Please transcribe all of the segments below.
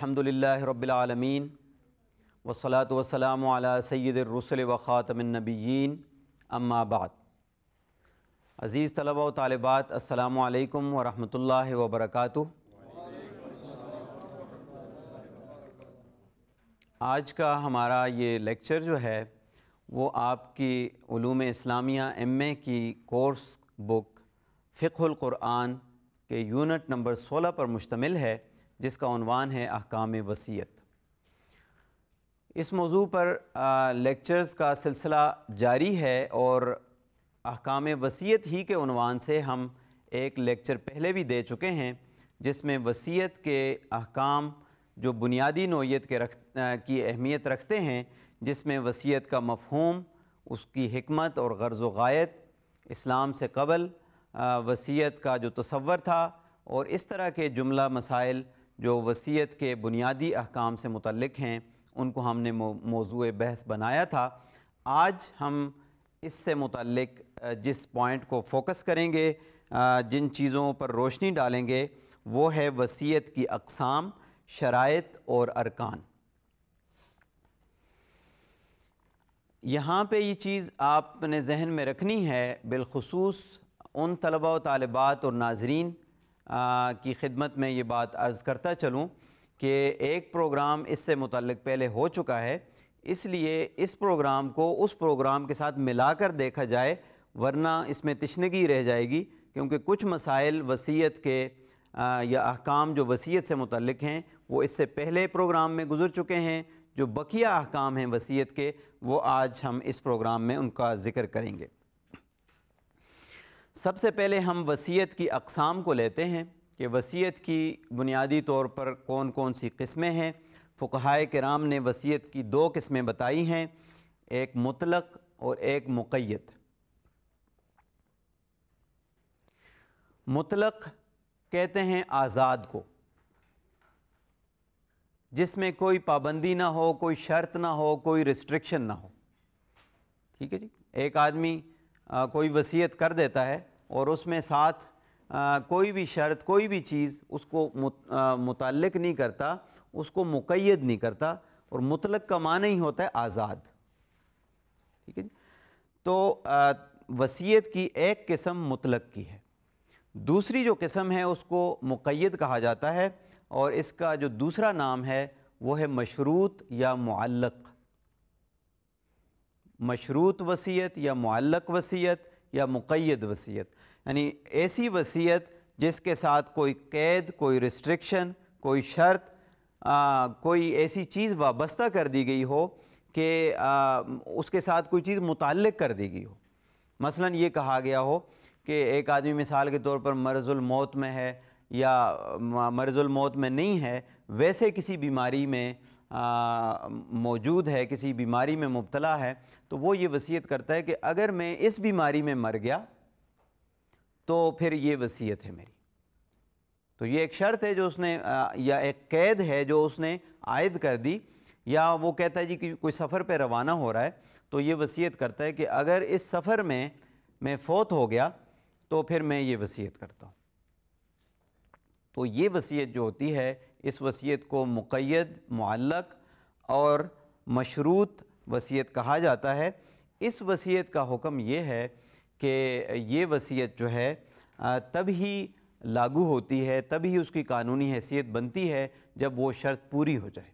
الحمدللہ رب العالمین والصلاة والسلام علی سید الرسل و خاتم النبیین اما بعد۔ عزیز طلبہ و طالبات، السلام علیکم ورحمۃ اللہ وبرکاتہ۔ آج کا ہمارا یہ لیکچر جو ہے وہ آپ کی علوم اسلامیہ ایم اے کی کورس بک فقہ القرآن کے یونٹ نمبر 16 پر مشتمل ہے، جس کا عنوان ہے احکام وصیت۔ اس موضوع پر لیکچرز کا سلسلہ جاری ہے اور احکام وصیت ہی کے عنوان سے ہم ایک لیکچر پہلے بھی دے چکے ہیں، جس میں وصیت کے احکام جو بنیادی نوعیت کی اہمیت رکھتے ہیں، جس میں وصیت کا مفہوم، اس کی حکمت اور غرض و غایت، اسلام سے قبل وصیت کا جو تصور تھا، اور اس طرح کے جملہ مسائل جو وصیت کے بنیادی احکام سے متعلق ہیں، ان کو ہم نے موضوع بحث بنایا تھا۔ آج ہم اس سے متعلق جس پوائنٹ کو فوکس کریں گے، جن چیزوں پر روشنی ڈالیں گے، وہ ہے وصیت کی اقسام، شرائط اور ارکان۔ یہاں پہ یہ چیز آپ نے ذہن میں رکھنی ہے، بالخصوص ان طلبہ و طالبات اور ناظرین کی خدمت میں یہ بات عرض کرتا چلوں کہ ایک پروگرام اس سے متعلق پہلے ہو چکا ہے، اس لیے اس پروگرام کو اس پروگرام کے ساتھ ملا کر دیکھا جائے، ورنہ اس میں تشنگی رہ جائے گی، کیونکہ کچھ مسائل وصیت کے یا احکام جو وصیت سے متعلق ہیں وہ اس سے پہلے پروگرام میں گزر چکے ہیں۔ جو بقیہ احکام ہیں وصیت کے، وہ آج ہم اس پروگرام میں ان کا ذکر کریں گے۔ سب سے پہلے ہم وصیت کی اقسام کو لیتے ہیں کہ وصیت کی بنیادی طور پر کون کون سی قسمیں ہیں۔ فقہائے کرام نے وصیت کی دو قسمیں بتائی ہیں، ایک مطلق اور ایک مقید۔ مطلق کہتے ہیں آزاد کو، جس میں کوئی پابندی نہ ہو، کوئی شرط نہ ہو، کوئی ریسٹرکشن نہ ہو۔ ٹھیک ہے جی، ایک آدمی کوئی وصیت کر دیتا ہے اور اس میں ساتھ کوئی بھی شرط، کوئی بھی چیز اس کو متعلق نہیں کرتا، اس کو مقید نہیں کرتا، اور مطلق کا معنی ہی ہوتا ہے آزاد۔ ٹھیک ہے جی، تو وصیت کی ایک قسم مطلق کی ہے، دوسری جو قسم ہے اس کو مقید کہا جاتا ہے، اور اس کا جو دوسرا نام ہے وہ ہے مشروط یا معلق۔ مشروط وصیت یا معلق وصیت یا مقید وصیت، یعنی ایسی وصیت جس کے ساتھ کوئی قید، کوئی ریسٹرکشن، کوئی شرط، کوئی ایسی چیز وابستہ کر دی گئی ہو کہ اس کے ساتھ کوئی چیز متعلق کر دی گئی ہو۔ مثلا یہ کہا گیا ہو کہ ایک آدمی مثال کے طور پر مرض الموت میں ہے یا مرض الموت میں نہیں ہے، ویسے کسی بیماری میں موجود ہے، کسی بیماری میں مبتلا ہے، تو وہ یہ وصیت کرتا ہے کہ اگر میں اس بیماری میں مر گیا تو پھر یہ وصیت ہے میری۔ تو یہ ایک شرط ہے جو اس نے، یا ایک قید ہے جو اس نے عائد کر دی، یا وہ کہتا ہے جی کہ کوئی سفر پہ روانہ ہو رہا ہے تو یہ وصیت کرتا ہے کہ اگر اس سفر میں فوت ہو گیا تو پھر میں یہ وصیت کرتا ہوں۔ تو یہ وصیت جو ہوتی ہے، اس وصیت کو مقید، معلق اور مشروط وصیت کہا جاتا ہے۔ اس وصیت کا حکم یہ ہے کہ یہ وصیت جو ہے تبھی لاگو ہوتی ہے، تبھی اس کی قانونی حیثیت بنتی ہے جب وہ شرط پوری ہو جائے۔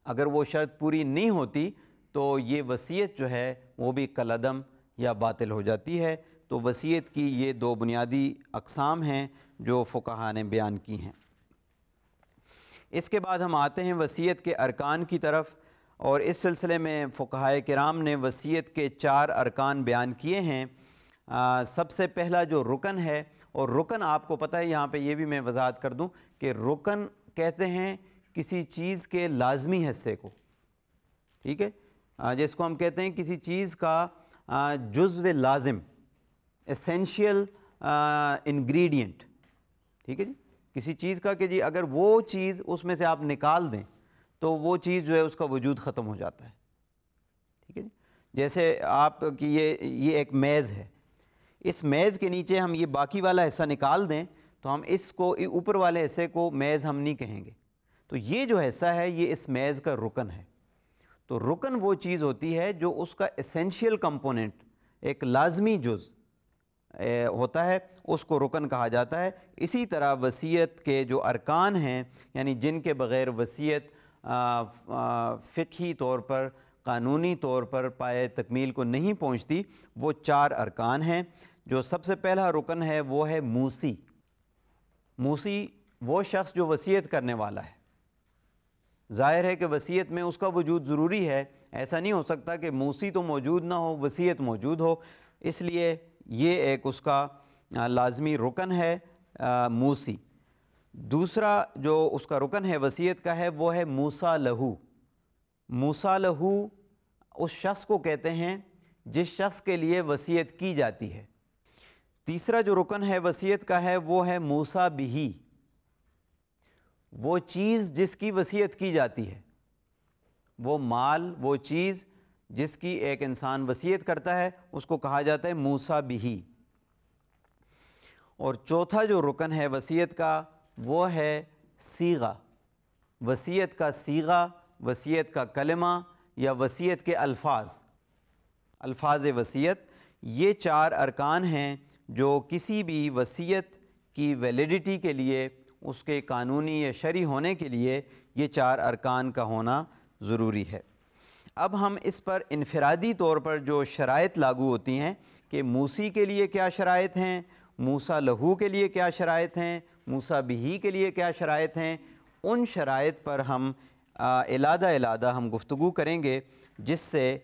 اگر وہ شرط پوری نہیں ہوتی تو یہ وصیت جو ہے وہ بھی کالعدم یا باطل ہو جاتی ہے۔ تو وصیت کی یہ دو بنیادی اقسام ہیں جو فقہاء نے بیان کی ہیں۔ اس کے بعد ہم آتے ہیں وصیت کے ارکان کی طرف، اور اس سلسلے میں فقہائے کرام نے وصیت کے 4 ارکان بیان کیے ہیں۔ سب سے پہلا جو رکن ہے، اور رکن آپ کو پتہ ہے، یہاں پہ یہ بھی میں وضاحت کر دوں کہ رکن کہتے ہیں کسی چیز کے لازمی حصے کو۔ ٹھیک ہے، جس کو ہم کہتے ہیں کسی چیز کا جزو لازم، ایسینشیل انگریڈینٹ۔ ٹھیک ہے جی، کسی چیز کا کہ جی اگر وہ چیز اس میں سے آپ نکال دیں تو وہ چیز جو ہے اس کا وجود ختم ہو جاتا ہے۔ ٹھیک ہے جی، جیسے آپ کی یہ ایک میز ہے، اس میز کے نیچے ہم یہ باقی والا حصہ نکال دیں تو ہم اس کو اوپر والے حصے کو میز ہم نہیں کہیں گے، تو یہ جو حصہ ہے یہ اس میز کا رکن ہے۔ تو رکن وہ چیز ہوتی ہے جو اس کا اسینشیل کمپوننٹ، ایک لازمی جز ہوتا ہے، اس کو رکن کہا جاتا ہے۔ اسی طرح وصیت کے جو ارکان ہیں، یعنی جن کے بغیر وصیت فقہی طور پر، قانونی طور پر پائے تکمیل کو نہیں پہنچتی، وہ 4 ارکان ہیں۔ جو سب سے پہلا رکن ہے وہ ہے موسی۔ موسی وہ شخص جو وصیت کرنے والا ہے۔ ظاہر ہے کہ وصیت میں اس کا وجود ضروری ہے، ایسا نہیں ہو سکتا کہ موسی تو موجود نہ ہو وصیت موجود ہو، اس لیے یہ ایک اس کا لازمی رکن ہے موسی۔ دوسرا جو اس کا رکن ہے وصیت کا ہے وہ ہے موسیٰ لہو۔ موسیٰ لہو اس شخص کو کہتے ہیں جس شخص کے لیے وصیت کی جاتی ہے۔ تیسرا جو رکن ہے وصیت کا ہے وہ ہے موسیٰ بہی، وہ چیز جس کی وصیت کی جاتی ہے، وہ مال، وہ چیز جس کی ایک انسان وصیت کرتا ہے، اس کو کہا جاتا ہے موسیٰ بہی۔ اور چوتھا جو رکن ہے وصیت کا وہ ہے صیغہ، وصیت کا صیغہ، وصیت کا کلمہ یا وصیت کے الفاظ وصیت۔ یہ 4 ارکان ہیں جو کسی بھی وصیت کی ویلیڈیٹی کے لیے، اس کے قانونی یا شرعی ہونے کے لیے یہ 4 ارکان کا ہونا ضروری ہے۔ اب ہم اس پر انفرادی طور پر جو شرائط لاگو ہوتی ہیں کہ موسی کے لیے کیا شرائط ہیں، موسیٰ لہو کے لیے کیا شرائط ہیں، موسیٰ بہی کے لیے کیا شرائط ہیں، ان شرائط پر ہم علیحدہ ہم گفتگو کریں گے، جس سے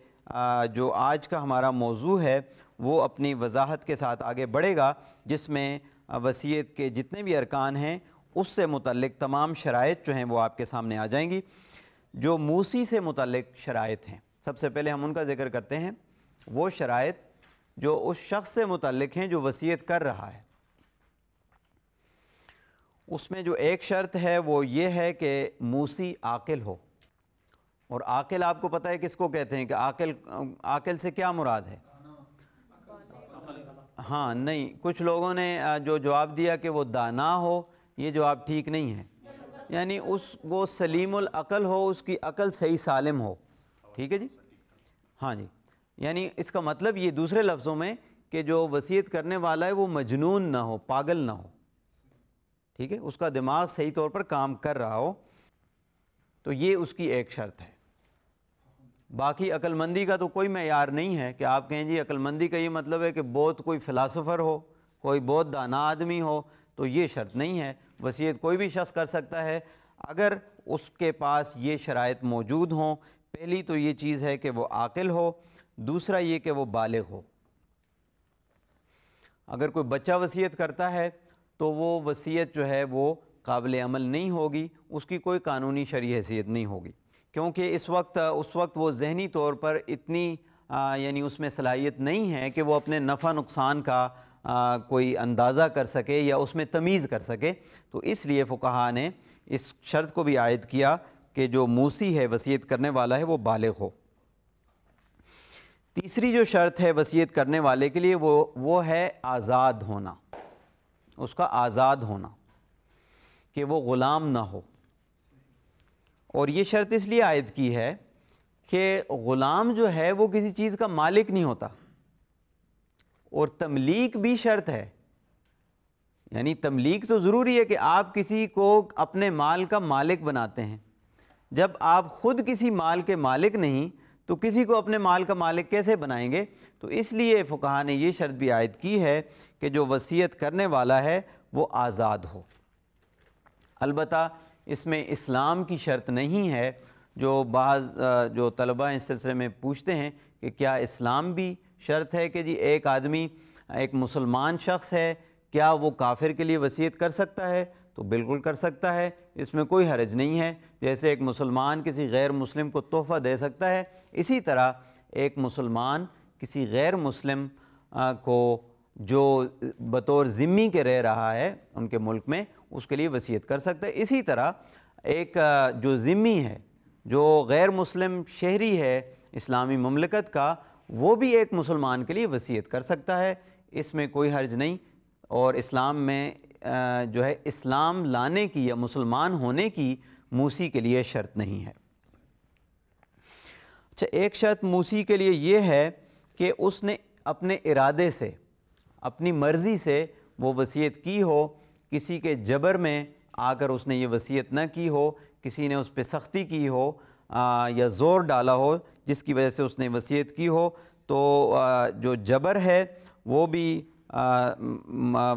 جو آج کا ہمارا موضوع ہے وہ اپنی وضاحت کے ساتھ آگے بڑھے گا، جس میں وصیت کے جتنے بھی ارکان ہیں اس سے متعلق تمام شرائط جو ہیں وہ آپ کے سامنے آ جائیں گی۔ جو موسی سے متعلق شرائط ہیں، سب سے پہلے ہم ان کا ذکر کرتے ہیں۔ وہ شرائط جو اس شخص سے متعلق ہیں جو وصیت کر رہا ہے، اس میں جو ایک شرط ہے وہ یہ ہے کہ موسی عاقل ہو۔ اور عاقل آپ کو پتہ ہے کس کو کہتے ہیں کہ عاقل سے کیا مراد ہے؟ ہاں نہیں، کچھ لوگوں نے جو جواب دیا کہ وہ دانا ہو، یہ جواب ٹھیک نہیں ہے، یعنی وہ سلیم العقل ہو، اس کی عقل صحیح سالم ہو، ٹھیک ہے جی، ہاں جی، یعنی اس کا مطلب یہ دوسرے لفظوں میں کہ جو وصیت کرنے والا ہے وہ مجنون نہ ہو، پاگل نہ ہو، ٹھیک ہے، اس کا دماغ صحیح طور پر کام کر رہا ہو، تو یہ اس کی ایک شرط ہے۔ باقی عقل مندی کا تو کوئی معیار نہیں ہے کہ آپ کہیں جی عقل مندی کا یہ مطلب ہے کہ بہت کوئی فلاسفر ہو، کوئی بہت دانا آدمی ہو، تو یہ شرط نہیں ہے۔ وصیت کوئی بھی شخص کر سکتا ہے اگر اس کے پاس یہ شرائط موجود ہوں۔ پہلی تو یہ چیز ہے کہ وہ عاقل ہو، دوسرا یہ کہ وہ بالغ ہو۔ اگر کوئی بچہ وصیت کرتا ہے تو وہ وصیت جو ہے وہ قابل عمل نہیں ہوگی، اس کی کوئی قانونی شرعی حیثیت نہیں ہوگی، کیونکہ اس وقت وہ ذہنی طور پر اتنی یعنی اس میں صلاحیت نہیں ہے کہ وہ اپنے نفع نقصان کا کوئی اندازہ کر سکے یا اس میں تمیز کر سکے، تو اس لیے فقہاء نے اس شرط کو بھی عائد کیا کہ جو موسی ہے، وصیت کرنے والا ہے، وہ بالغ ہو۔ تیسری جو شرط ہے وصیت کرنے والے کے لیے وہ ہے آزاد ہونا، اس کا آزاد ہونا، کہ وہ غلام نہ ہو۔ اور یہ شرط اس لیے عائد کی ہے کہ غلام جو ہے وہ کسی چیز کا مالک نہیں ہوتا، اور تملیک بھی شرط ہے، یعنی تملیک تو ضروری ہے کہ آپ کسی کو اپنے مال کا مالک بناتے ہیں۔ جب آپ خود کسی مال کے مالک نہیں تو کسی کو اپنے مال کا مالک کیسے بنائیں گے؟ تو اس لیے فقہاء نے یہ شرط بھی عائد کی ہے کہ جو وصیت کرنے والا ہے وہ آزاد ہو۔ البتہ اس میں اسلام کی شرط نہیں ہے، جو بعض جو طلباء اس سلسلے میں پوچھتے ہیں کہ کیا اسلام بھی شرط ہے کہ جی ایک آدمی، ایک مسلمان شخص ہے، کیا وہ کافر کے لیے وصیت کر سکتا ہے؟ تو بالکل کر سکتا ہے، اس میں کوئی حرج نہیں ہے۔ جیسے ایک مسلمان کسی غیر مسلم کو تحفہ دے سکتا ہے، اسی طرح ایک مسلمان کسی غیر مسلم کو جو بطور ذمی کے رہ رہا ہے ان کے ملک میں، اس کے لیے وصیت کر سکتا ہے۔ اسی طرح ایک جو ذمی ہے، جو غیر مسلم شہری ہے اسلامی مملکت کا، وہ بھی ایک مسلمان کے لیے وصیت کر سکتا ہے، اس میں کوئی حرج نہیں۔ اور اسلام میں جو ہے اسلام لانے کی یا مسلمان ہونے کی موسی کے لیے شرط نہیں ہے۔ اچھا، ایک شرط موسی کے لیے یہ ہے کہ اس نے اپنے ارادے سے، اپنی مرضی سے وہ وصیت کی ہو، کسی کے جبر میں آ کر اس نے یہ وصیت نہ کی ہو، کسی نے اس پہ سختی کی ہو یا زور ڈالا ہو جس کی وجہ سے اس نے وصیت کی ہو، تو جو جبر ہے وہ بھی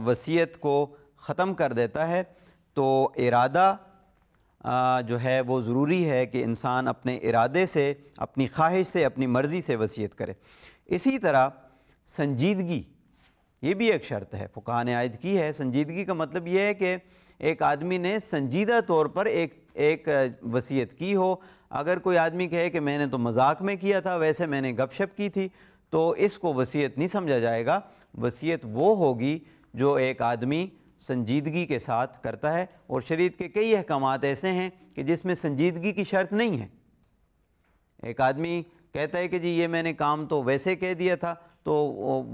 وصیت کو ختم کر دیتا ہے۔ تو ارادہ جو ہے وہ ضروری ہے کہ انسان اپنے ارادے سے، اپنی خواہش سے، اپنی مرضی سے وصیت کرے۔ اسی طرح سنجیدگی، یہ بھی ایک شرط ہے، فقہاء نے عائد کی ہے۔ سنجیدگی کا مطلب یہ ہے کہ ایک آدمی نے سنجیدہ طور پر ایک وصیت کی ہو۔ اگر کوئی آدمی کہے کہ میں نے تو مذاق میں کیا تھا، ویسے میں نے گپ شپ کی تھی، تو اس کو وصیت نہیں سمجھا جائے گا۔ وصیت وہ ہوگی جو ایک آدمی سنجیدگی کے ساتھ کرتا ہے، اور شریعت کے کئی احکامات ایسے ہیں کہ جس میں سنجیدگی کی شرط نہیں ہے۔ ایک آدمی کہتا ہے کہ جی یہ میں نے کام تو ویسے کہہ دیا تھا، تو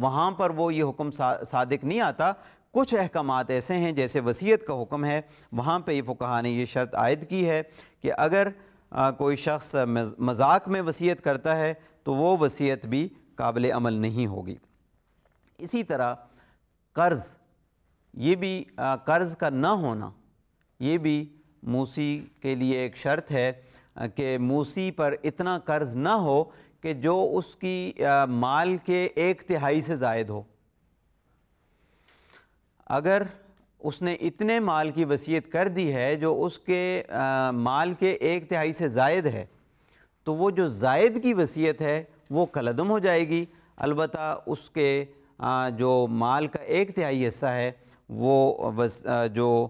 وہاں پر وہ یہ حکم صادق نہیں آتا۔ کچھ احکامات ایسے ہیں جیسے وصیت کا حکم ہے، وہاں پہ یہ فقہاء نے یہ شرط عائد کی ہے کہ اگر کوئی شخص مذاق میں وصیت کرتا ہے تو وہ وصیت بھی قابل عمل نہیں ہوگی۔ اسی طرح قرض، یہ بھی قرض کا نہ ہونا، یہ بھی موسی کے لیے ایک شرط ہے کہ موسی پر اتنا قرض نہ ہو کہ جو اس کی مال کے 1/3 سے زائد ہو۔ اگر اس نے اتنے مال کی وصیت کر دی ہے جو اس کے مال کے 1/3 سے زائد ہے، تو وہ جو زائد کی وصیت ہے وہ کالعدم ہو جائے گی۔ البتہ اس کے جو مال کا 1/3 حصہ ہے وہ جو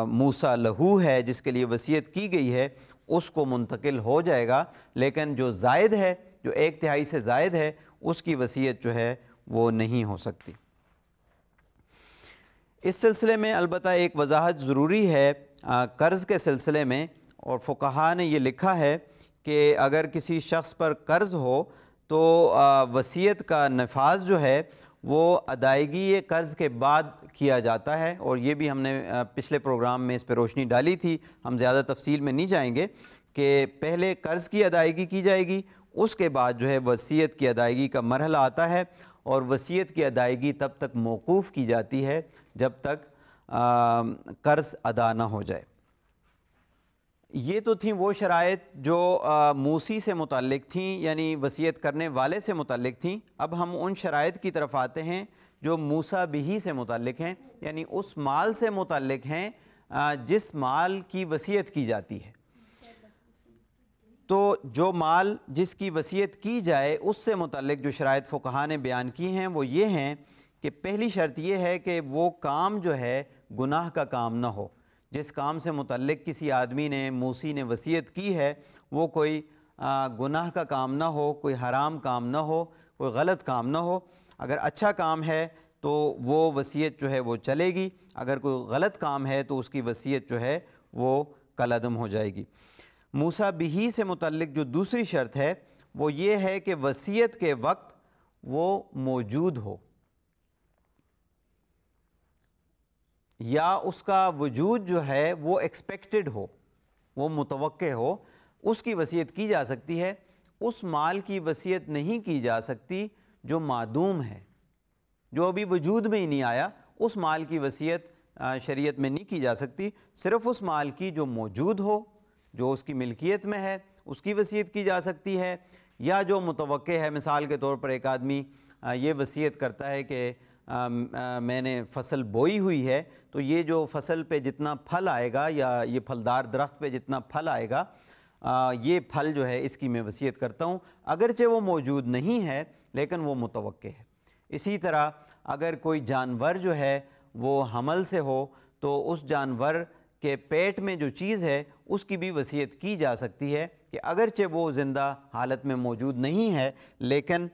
موسیٰ لہو ہے، جس کے لیے وصیت کی گئی ہے، اس کو منتقل ہو جائے گا، لیکن جو زائد ہے، جو 1/3 سے زائد ہے، اس کی وصیت جو ہے وہ نہیں ہو سکتی۔ اس سلسلے میں البتہ ایک وضاحت ضروری ہے قرض کے سلسلے میں، اور فقہاء نے یہ لکھا ہے کہ اگر کسی شخص پر قرض ہو تو وصیت کا نفاذ جو ہے وہ ادائیگی قرض کے بعد کیا جاتا ہے، اور یہ بھی ہم نے پچھلے پروگرام میں اس پہ روشنی ڈالی تھی، ہم زیادہ تفصیل میں نہیں جائیں گے کہ پہلے قرض کی ادائیگی کی جائے گی، اس کے بعد جو ہے وصیت کی ادائیگی کا مرحلہ آتا ہے، اور وصیت کی ادائیگی تب تک موقوف کی جاتی ہے جب تک قرض ادا نہ ہو جائے۔ یہ تو تھیں وہ شرائط جو موسی سے متعلق تھیں، یعنی وصیت کرنے والے سے متعلق تھیں۔ اب ہم ان شرائط کی طرف آتے ہیں جو موسیٰ بہ سے متعلق ہیں، یعنی اس مال سے متعلق ہیں جس مال کی وصیت کی جاتی ہے۔ تو جو مال جس کی وصیت کی جائے اس سے متعلق جو شرائط فقہاء نے بیان کی ہیں وہ یہ ہیں کہ پہلی شرط یہ ہے کہ وہ کام جو ہے گناہ کا کام نہ ہو۔ جس کام سے متعلق کسی آدمی نے، موسی نے وصیت کی ہے، وہ کوئی گناہ کا کام نہ ہو، کوئی حرام کام نہ ہو، کوئی غلط کام نہ ہو۔ اگر اچھا کام ہے تو وہ وصیت جو ہے وہ چلے گی، اگر کوئی غلط کام ہے تو اس کی وصیت جو ہے وہ کالعدم ہو جائے گی۔ موسیٰ بہ سے متعلق جو دوسری شرط ہے وہ یہ ہے کہ وصیت کے وقت وہ موجود ہو، یا اس کا وجود جو ہے وہ ایکسپیکٹڈ ہو، وہ متوقع ہو، اس کی وصیت کی جا سکتی ہے۔ اس مال کی وصیت نہیں کی جا سکتی جو معدوم ہے، جو ابھی وجود میں ہی نہیں آیا، اس مال کی وصیت شریعت میں نہیں کی جا سکتی۔ صرف اس مال کی جو موجود ہو، جو اس کی ملکیت میں ہے، اس کی وصیت کی جا سکتی ہے، یا جو متوقع ہے۔ مثال کے طور پر ایک آدمی یہ وصیت کرتا ہے کہ میں نے فصل بوئی ہوئی ہے، تو یہ جو فصل پہ جتنا پھل آئے گا، یا یہ پھلدار درخت پہ جتنا پھل آئے گا، یہ پھل جو ہے اس کی میں وصیت کرتا ہوں، اگرچہ وہ موجود نہیں ہے لیکن وہ متوقع ہے۔ اسی طرح اگر کوئی جانور جو ہے وہ حمل سے ہو تو اس جانور کے پیٹ میں جو چیز ہے اس کی بھی وصیت کی جا سکتی ہے کہ اگرچہ وہ زندہ حالت میں موجود نہیں ہے لیکن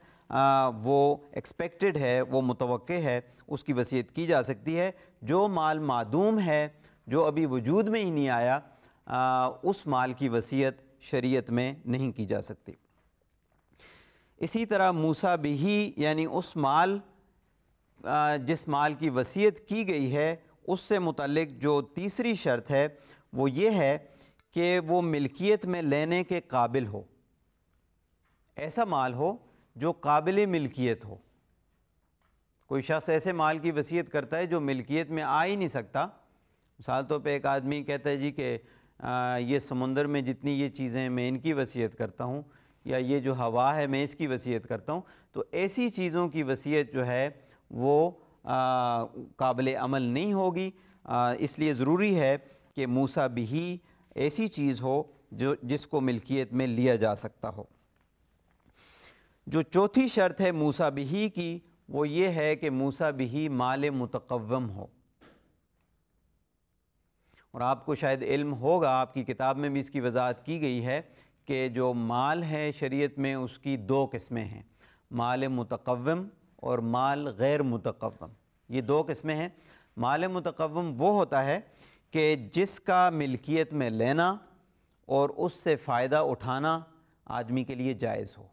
وہ ایکسپیکٹڈ ہے، وہ متوقع ہے، اس کی وصیت کی جا سکتی ہے۔ جو مال معدوم ہے، جو ابھی وجود میں ہی نہیں آیا، اس مال کی وصیت شریعت میں نہیں کی جا سکتی۔ اسی طرح موسیٰ بہ یعنی اس مال جس مال کی وصیت کی گئی ہے اس سے متعلق جو تیسری شرط ہے وہ یہ ہے کہ وہ ملکیت میں لینے کے قابل ہو، ایسا مال ہو جو قابل ملکیت ہو۔ کوئی شخص ایسے مال کی وصیت کرتا ہے جو ملکیت میں آ ہی نہیں سکتا۔ مثال طور پہ ایک آدمی کہتا ہے جی کہ یہ سمندر میں جتنی یہ چیزیں ہیں میں ان کی وصیت کرتا ہوں، یا یہ جو ہوا ہے میں اس کی وصیت کرتا ہوں، تو ایسی چیزوں کی وصیت جو ہے وہ قابل عمل نہیں ہوگی۔ اس لیے ضروری ہے کہ موسیٰ بہی ایسی چیز ہو جس کو ملکیت میں لیا جا سکتا ہو۔ جو چوتھی شرط ہے موسیٰ بہی کی، وہ یہ ہے کہ موسیٰ بہی مال متقوم ہو۔ اور آپ کو شاید علم ہوگا، آپ کی کتاب میں بھی اس کی وضاحت کی گئی ہے کہ جو مال ہے شریعت میں اس کی دو قسمیں ہیں، مال متقوم اور مال غیر متقوم۔ یہ دو قسمیں ہیں۔ مال متقوم وہ ہوتا ہے کہ جس کا ملکیت میں لینا اور اس سے فائدہ اٹھانا آدمی کے لیے جائز ہو،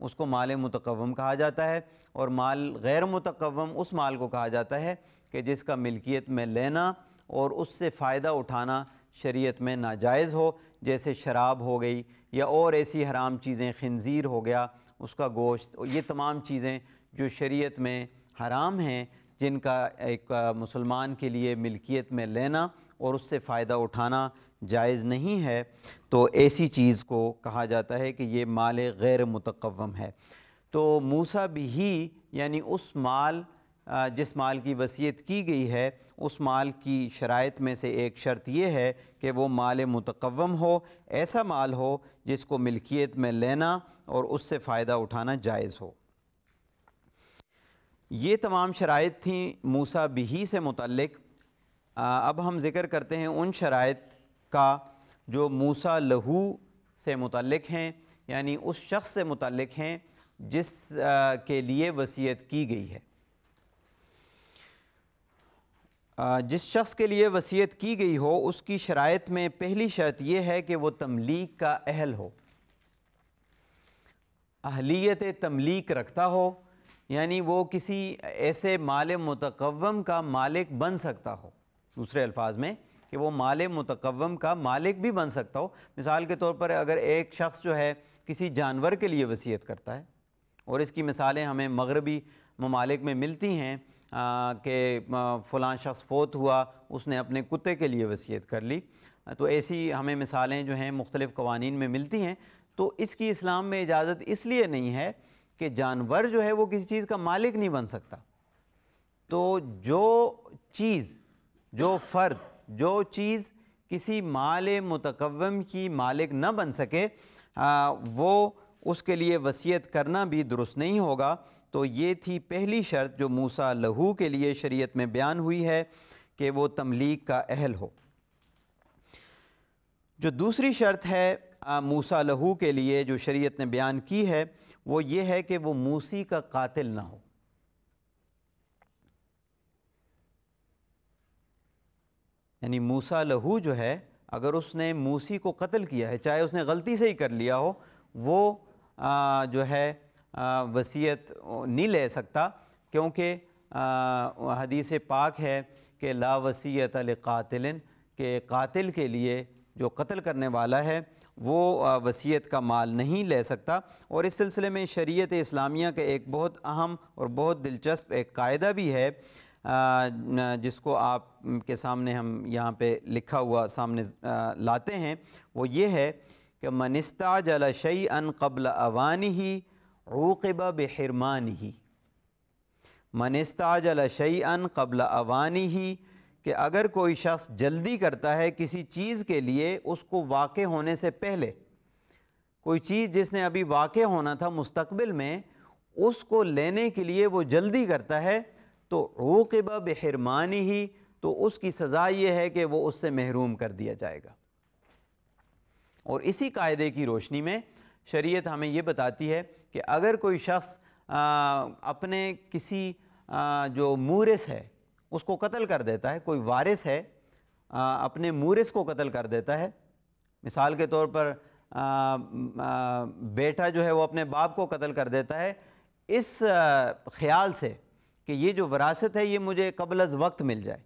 اس کو مال متقوم کہا جاتا ہے۔ اور مال غیر متقوم اس مال کو کہا جاتا ہے کہ جس کا ملکیت میں لینا اور اس سے فائدہ اٹھانا شریعت میں ناجائز ہو، جیسے شراب ہو گئی یا اور ایسی حرام چیزیں، خنزیر ہو گیا اس کا گوشت، یہ تمام چیزیں جو شریعت میں حرام ہیں، جن کا ایک مسلمان کے لیے ملکیت میں لینا اور اس سے فائدہ اٹھانا جائز نہیں ہے، تو ایسی چیز کو کہا جاتا ہے کہ یہ مال غیر متقوم ہے۔ تو موسیٰ بہی یعنی اس مال جس مال کی وصیت کی گئی ہے، اس مال کی شرائط میں سے ایک شرط یہ ہے کہ وہ مال متقوم ہو، ایسا مال ہو جس کو ملکیت میں لینا اور اس سے فائدہ اٹھانا جائز ہو۔ یہ تمام شرائط تھیں موسیٰ بہی سے متعلق۔ اب ہم ذکر کرتے ہیں ان شرائط کا جو موسیٰ لہو سے متعلق ہیں، یعنی اس شخص سے متعلق ہیں جس کے لیے وصیت کی گئی ہے۔ جس شخص کے لیے وصیت کی گئی ہو اس کی شرائط میں پہلی شرط یہ ہے کہ وہ تملیک کا اہل ہو، اہلیت تملیک رکھتا ہو، یعنی وہ کسی ایسے مال متقوم کا مالک بن سکتا ہو۔ دوسرے الفاظ میں کہ وہ مال متقوم کا مالک بھی بن سکتا ہو۔ مثال کے طور پر اگر ایک شخص جو ہے کسی جانور کے لیے وصیت کرتا ہے، اور اس کی مثالیں ہمیں مغربی ممالک میں ملتی ہیں کہ فلاں شخص فوت ہوا، اس نے اپنے کتے کے لیے وصیت کر لی، تو ایسی ہمیں مثالیں جو ہیں مختلف قوانین میں ملتی ہیں۔ تو اس کی اسلام میں اجازت اس لیے نہیں ہے کہ جانور جو ہے وہ کسی چیز کا مالک نہیں بن سکتا۔ تو جو چیز، جو فرد، جو چیز کسی مال متقوم کی مالک نہ بن سکے، وہ اس کے لیے وصیت کرنا بھی درست نہیں ہوگا۔ تو یہ تھی پہلی شرط جو موسیٰ لہو کے لیے شریعت میں بیان ہوئی ہے کہ وہ تملیک کا اہل ہو۔ جو دوسری شرط ہے موسیٰ لہو کے لیے جو شریعت نے بیان کی ہے، وہ یہ ہے کہ وہ موسی کا قاتل نہ ہو۔ یعنی موسیٰ لہو جو ہے، اگر اس نے موسی کو قتل کیا ہے، چاہے اس نے غلطی سے ہی کر لیا ہو، وہ جو ہے وصیت نہیں لے سکتا، کیونکہ حدیث پاک ہے کہ لا وصیت لقاتل، کہ قاتل کے لیے جو قتل کرنے والا ہے وہ وصیت کا مال نہیں لے سکتا۔ اور اس سلسلے میں شریعت اسلامیہ کا ایک بہت اہم اور بہت دلچسپ ایک قاعدہ بھی ہے، جس کو آپ کے سامنے ہم یہاں پہ لکھا ہوا سامنے لاتے ہیں۔ وہ یہ ہے کہ من استعجل شیئا قبل اوانہ عوقب بحرمانہ۔ من استعجل شیئا قبل اوانہ، کہ اگر کوئی شخص جلدی کرتا ہے کسی چیز کے لیے اس کو واقع ہونے سے پہلے، کوئی چیز جس نے ابھی واقع ہونا تھا مستقبل میں، اس کو لینے کے لیے وہ جلدی کرتا ہے، تو عوقب بحرمانہ، تو اس کی سزا یہ ہے کہ وہ اس سے محروم کر دیا جائے گا۔ اور اسی قاعدے کی روشنی میں شریعت ہمیں یہ بتاتی ہے کہ اگر کوئی شخص اپنے کسی جو مورث ہے اس کو قتل کر دیتا ہے، کوئی وارث ہے اپنے مورث کو قتل کر دیتا ہے، مثال کے طور پر بیٹا جو ہے وہ اپنے باپ کو قتل کر دیتا ہے، اس خیال سے کہ یہ جو وراثت ہے یہ مجھے قبل از وقت مل جائے،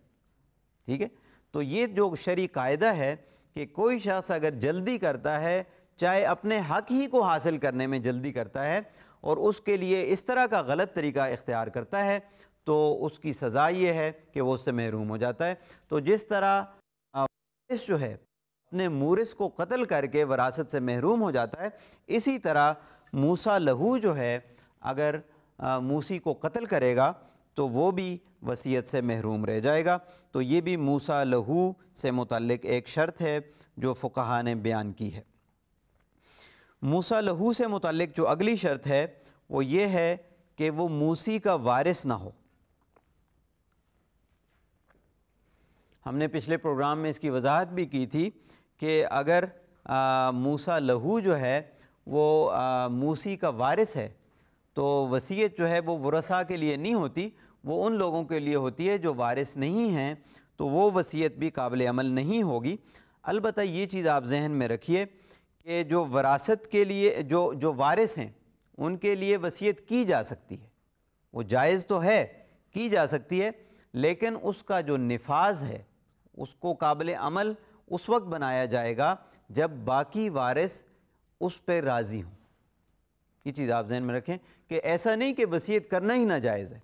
ٹھیک ہے، تو یہ جو شرعی قاعدہ ہے کہ کوئی شخص اگر جلدی کرتا ہے، چاہے اپنے حق ہی کو حاصل کرنے میں جلدی کرتا ہے اور اس کے لیے اس طرح کا غلط طریقہ اختیار کرتا ہے، تو اس کی سزا یہ ہے کہ وہ اس سے محروم ہو جاتا ہے۔ تو جس طرح وارث جو ہے اپنے مورث کو قتل کر کے وراثت سے محروم ہو جاتا ہے، اسی طرح موسیٰ لہو جو ہے اگر موسی کو قتل کرے گا تو وہ بھی وصیت سے محروم رہ جائے گا۔ تو یہ بھی موسیٰ لہو سے متعلق ایک شرط ہے جو فقہا نے بیان کی ہے۔ موسیٰ لہو سے متعلق جو اگلی شرط ہے وہ یہ ہے کہ وہ موسی کا وارث نہ ہو۔ ہم نے پچھلے پروگرام میں اس کی وضاحت بھی کی تھی کہ اگر موسیٰ لہو جو ہے وہ موسی کا وارث ہے تو وصیت جو ہے وہ ورثاء کے لیے نہیں ہوتی، وہ ان لوگوں کے لیے ہوتی ہے جو وارث نہیں ہیں، تو وہ وصیت بھی قابل عمل نہیں ہوگی۔ البتہ یہ چیز آپ ذہن میں رکھیے کہ جو وراثت کے لیے جو وارث ہیں ان کے لیے وصیت کی جا سکتی ہے، وہ جائز تو ہے، کی جا سکتی ہے، لیکن اس کا جو نفاذ ہے اس کو قابل عمل اس وقت بنایا جائے گا جب باقی وارث اس پہ راضی ہوں۔ یہ چیز آپ ذہن میں رکھیں کہ ایسا نہیں کہ وصیت کرنا ہی ناجائز ہے،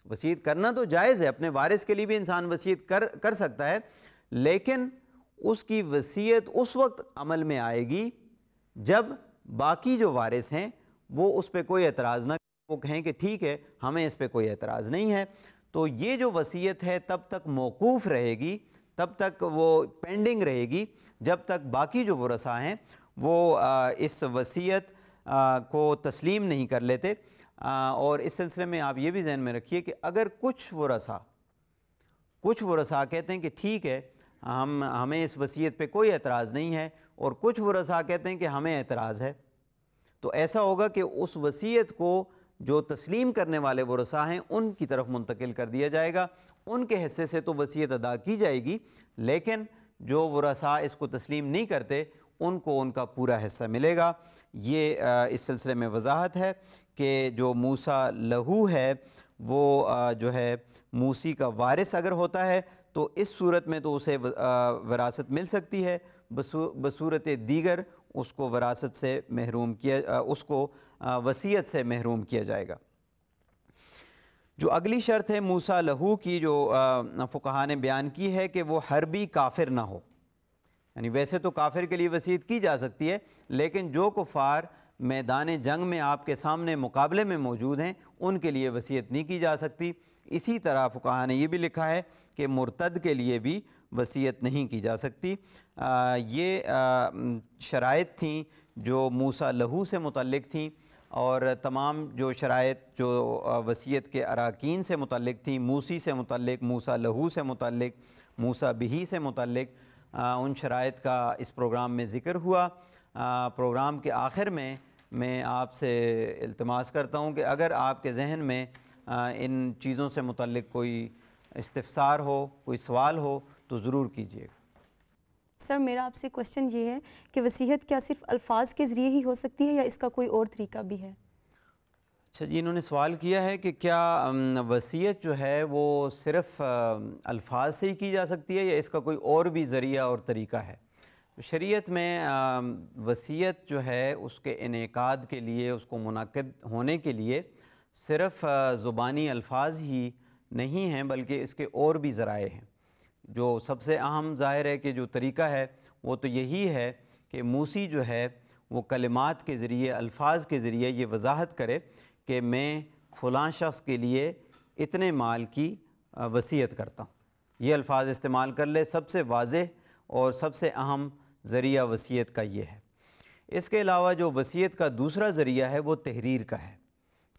وصیت کرنا تو جائز ہے، اپنے وارث کے لیے بھی انسان وصیت کر سکتا ہے، لیکن اس کی وصیت اس وقت عمل میں آئے گی جب باقی جو وارث ہیں وہ اس پہ کوئی اعتراض نہ کریں، وہ کہیں کہ ٹھیک ہے ہمیں اس پہ کوئی اعتراض نہیں ہے۔ تو یہ جو وصیت ہے تب تک موقوف رہے گی، تب تک وہ پینڈنگ رہے گی جب تک باقی جو ورثاء ہیں وہ اس وصیت کو تسلیم نہیں کر لیتے۔ اور اس سلسلے میں آپ یہ بھی ذہن میں رکھیے کہ اگر کچھ ورثاء کہتے ہیں کہ ٹھیک ہے ہمیں اس وصیت پہ کوئی اعتراض نہیں ہے، اور کچھ ورثاء کہتے ہیں کہ ہمیں اعتراض ہے، تو ایسا ہوگا کہ اس وصیت کو جو تسلیم کرنے والے ورثاء ہیں ان کی طرف منتقل کر دیا جائے گا، ان کے حصے سے تو وصیت ادا کی جائے گی، لیکن جو ورثاء اس کو تسلیم نہیں کرتے ان کو ان کا پورا حصہ ملے گا۔ یہ اس سلسلے میں وضاحت ہے کہ جو موسیٰ لہو ہے وہ جو ہے موسی کا وارث اگر ہوتا ہے تو اس صورت میں تو اسے وراثت مل سکتی ہے، بصورت دیگر اس کو وراثت سے محروم اس کو وصیت سے محروم کیا جائے گا۔ جو اگلی شرط ہے موسیٰ لہو کی جو فقہا نے بیان کی ہے کہ وہ حربی کافر نہ ہو، یعنی ویسے تو کافر کے لیے وصیت کی جا سکتی ہے، لیکن جو کفار میدان جنگ میں آپ کے سامنے مقابلے میں موجود ہیں ان کے لیے وصیت نہیں کی جا سکتی۔ اسی طرح فقہا نے یہ بھی لکھا ہے کہ مرتد کے لیے بھی وصیت نہیں کی جا سکتی۔ یہ شرائط تھیں جو موسیٰ لہو سے متعلق تھیں، اور تمام جو شرائط جو وصیت کے اراکین سے متعلق تھیں، موسی سے متعلق، موسیٰ لہو سے متعلق، موسیٰ بہی سے متعلق، ان شرائط کا اس پروگرام میں ذکر ہوا۔ پروگرام کے آخر میں آپ سے التماس کرتا ہوں کہ اگر آپ کے ذہن میں ان چیزوں سے متعلق کوئی استفسار ہو، کوئی سوال ہو تو ضرور کیجیے گا۔ سر میرا آپ سے کوشچن یہ ہے کہ وصیت کیا صرف الفاظ کے ذریعے ہی ہو سکتی ہے یا اس کا کوئی اور طریقہ بھی ہے؟ اچھا جی، انہوں نے سوال کیا ہے کہ کیا وصیت جو ہے وہ صرف الفاظ سے ہی کی جا سکتی ہے یا اس کا کوئی اور بھی ذریعہ اور طریقہ ہے؟ شریعت میں وصیت جو ہے اس کے انعقاد کے لیے، اس کو منعقد ہونے کے لیے صرف زبانی الفاظ ہی نہیں ہیں بلکہ اس کے اور بھی ذرائع ہیں۔ جو سب سے اہم ظاہر ہے کہ جو طریقہ ہے وہ تو یہی ہے کہ موسی جو ہے وہ کلمات کے ذریعے، الفاظ کے ذریعے یہ وضاحت کرے کہ میں فلاں شخص کے لیے اتنے مال کی وصیت کرتا ہوں، یہ الفاظ استعمال کر لے۔ سب سے واضح اور سب سے اہم ذریعہ وصیت کا یہ ہے۔ اس کے علاوہ جو وصیت کا دوسرا ذریعہ ہے وہ تحریر کا ہے،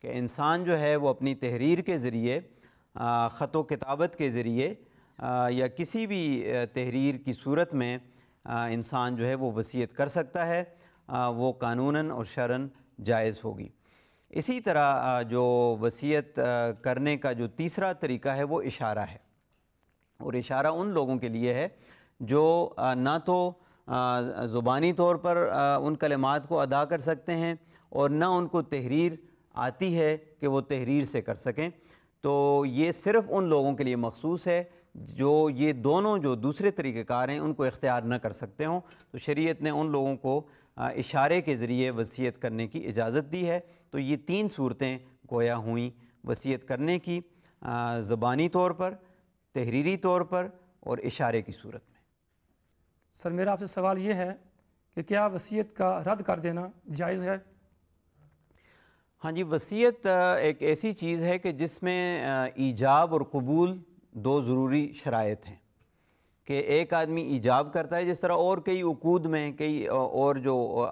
کہ انسان جو ہے وہ اپنی تحریر کے ذریعے، خط و کتابت کے ذریعے یا کسی بھی تحریر کی صورت میں انسان جو ہے وہ وصیت کر سکتا ہے، وہ قانوناً اور شرعاً جائز ہوگی۔ اسی طرح جو وصیت کرنے کا جو تیسرا طریقہ ہے وہ اشارہ ہے، اور اشارہ ان لوگوں کے لیے ہے جو نہ تو زبانی طور پر ان کلمات کو ادا کر سکتے ہیں اور نہ ان کو تحریر آتی ہے کہ وہ تحریر سے کر سکیں، تو یہ صرف ان لوگوں کے لیے مخصوص ہے جو یہ دونوں جو دوسرے طریقہ کار ہیں ان کو اختیار نہ کر سکتے ہوں، تو شریعت نے ان لوگوں کو اشارے کے ذریعے وصیت کرنے کی اجازت دی ہے۔ تو یہ 3 صورتیں گویا ہوئیں وصیت کرنے کی، زبانی طور پر، تحریری طور پر اور اشارے کی صورت میں۔ سر میرا آپ سے سوال یہ ہے کہ کیا وصیت کا رد کر دینا جائز ہے؟ ہاں جی، وصیت ایک ایسی چیز ہے کہ جس میں ایجاب اور قبول 2 ضروری شرائط ہیں، کہ ایک آدمی ایجاب کرتا ہے، جس طرح اور کئی عقود میں، کئی اور جو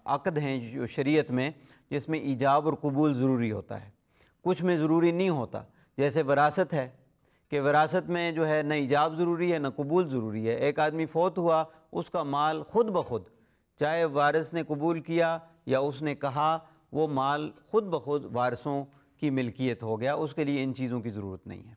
عقد ہیں جو شریعت میں، جس میں ایجاب اور قبول ضروری ہوتا ہے، کچھ میں ضروری نہیں ہوتا، جیسے وراثت ہے کہ وراثت میں جو ہے نہ ایجاب ضروری ہے نہ قبول ضروری ہے۔ ایک آدمی فوت ہوا، اس کا مال خود بخود، چاہے وارث نے قبول کیا یا اس نے کہا، وہ مال خود بخود وارثوں کی ملکیت ہو گیا، اس کے لیے ان چیزوں کی ضرورت نہیں ہے۔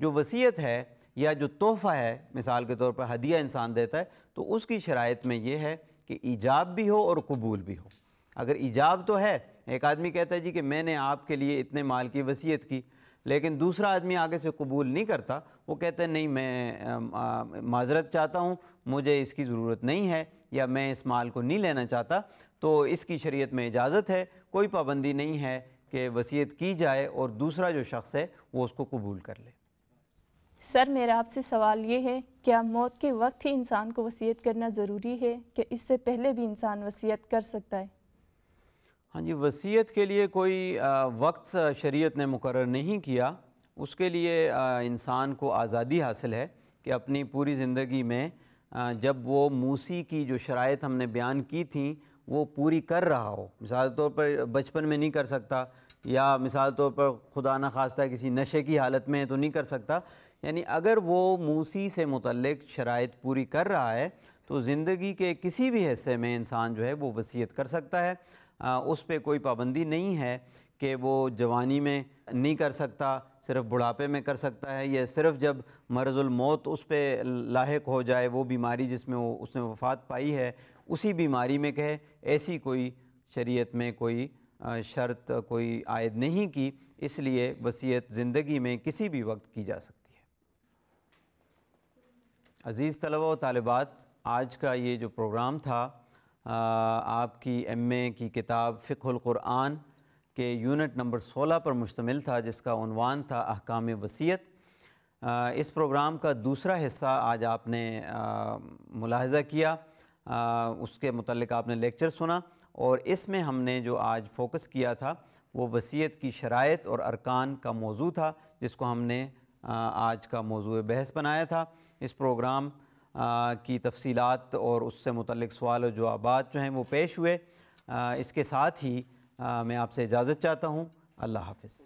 جو وصیت ہے یا جو تحفہ ہے، مثال کے طور پر ہدیہ انسان دیتا ہے، تو اس کی شرائط میں یہ ہے کہ ایجاب بھی ہو اور قبول بھی ہو۔ اگر ایجاب تو ہے، ایک آدمی کہتا ہے جی کہ میں نے آپ کے لیے اتنے مال کی وصیت کی، لیکن دوسرا آدمی آگے سے قبول نہیں کرتا، وہ کہتا ہے نہیں میں معذرت چاہتا ہوں، مجھے اس کی ضرورت نہیں ہے، یا میں اس مال کو نہیں لینا چاہتا، تو اس کی شریعت میں اجازت ہے، کوئی پابندی نہیں ہے کہ وصیت کی جائے اور دوسرا جو شخص ہے وہ اس کو قبول کر لے۔ سر میرا آپ سے سوال یہ ہے، کیا موت کے وقت ہی انسان کو وصیت کرنا ضروری ہے کہ اس سے پہلے بھی انسان وصیت کر سکتا ہے؟ ہاں جی، وصیت کے لیے کوئی وقت شریعت نے مقرر نہیں کیا، اس کے لیے انسان کو آزادی حاصل ہے کہ اپنی پوری زندگی میں جب وہ موسی کی جو شرائط ہم نے بیان کی تھیں وہ پوری کر رہا ہو، مثال طور پر بچپن میں نہیں کر سکتا، یا مثال طور پر خدا نخواستہ کسی نشے کی حالت میں تو نہیں کر سکتا، یعنی اگر وہ موسی سے متعلق شرائط پوری کر رہا ہے تو زندگی کے کسی بھی حصے میں انسان جو ہے وہ وصیت کر سکتا ہے، اس پہ کوئی پابندی نہیں ہے کہ وہ جوانی میں نہیں کر سکتا، صرف بڑھاپے میں کر سکتا ہے، یا صرف جب مرض الموت اس پہ لاحق ہو جائے، وہ بیماری جس میں اس نے وفات پائی ہے اسی بیماری میں کہے، ایسی کوئی شریعت میں کوئی شرط کوئی عائد نہیں کی، اس لیے وصیت زندگی میں کسی بھی وقت کی جا سکتی ہے۔ عزیز طلبہ و طالبات، آج کا یہ جو پروگرام تھا آپ کی MA کی کتاب فقہ القرآن کے یونٹ نمبر 16 پر مشتمل تھا، جس کا عنوان تھا احکام وصیت۔ اس پروگرام کا دوسرا حصہ آج آپ نے ملاحظہ کیا، اس کے متعلق آپ نے لیکچر سنا، اور اس میں ہم نے جو آج فوکس کیا تھا وہ وصیت کی شرائط اور ارکان کا موضوع تھا، جس کو ہم نے آج کا موضوع بحث بنایا تھا۔ اس پروگرام کی تفصیلات اور اس سے متعلق سوال و جوابات جو ہیں وہ پیش ہوئے۔ اس کے ساتھ ہی میں آپ سے اجازت چاہتا ہوں۔ اللہ حافظ۔